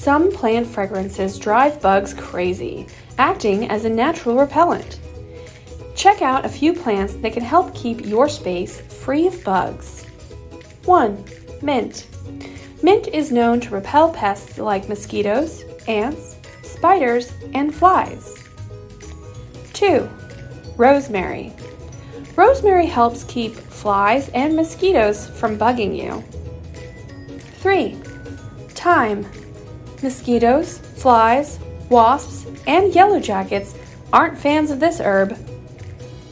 Some plant fragrances drive bugs crazy, acting as a natural repellent. Check out a few plants that can help keep your space free of bugs. 1. Mint. Mint is known to repel pests like mosquitoes, ants, spiders, and flies. 2. Rosemary. Rosemary helps keep flies and mosquitoes from bugging you. 3. Thyme. Mosquitoes, flies, wasps, and yellow jackets aren't fans of this herb.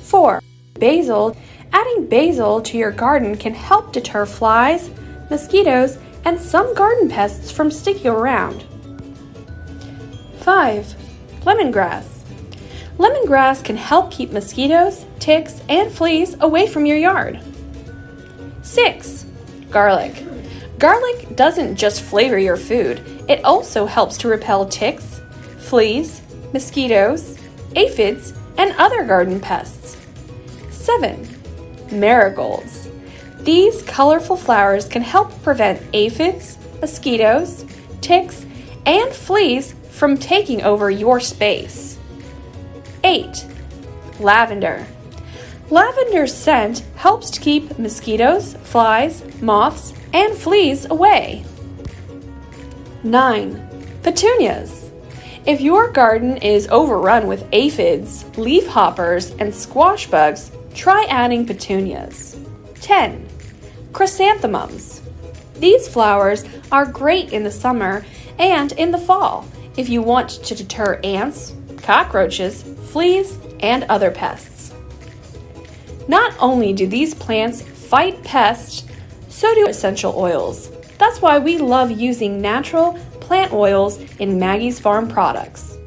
4. Basil. Adding basil to your garden can help deter flies, mosquitoes, and some garden pests from sticking around. 5. Lemongrass. Lemongrass can help keep mosquitoes, ticks, and fleas away from your yard. 6. Garlic. Garlic doesn't just flavor your food, it also helps to repel ticks, fleas, mosquitoes, aphids, and other garden pests. 7. Marigolds. These colorful flowers can help prevent aphids, mosquitoes, ticks, and fleas from taking over your space. 8. Lavender. Lavender's scent helps to keep mosquitoes, flies, moths, and fleas away. 9. Petunias. If your garden is overrun with aphids, leafhoppers, and squash bugs, try adding petunias. 10. Chrysanthemums. These flowers are great in the summer and in the fall if you want to deter ants, cockroaches, fleas, and other pests. Not only do these plants fight pests, so do essential oils. That's why we love using natural plant oils in Maggie's Farm products.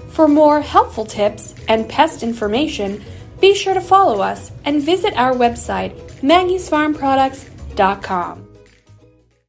For more helpful tips and pest information, be sure to follow us and visit our website, maggiesfarmproducts.com.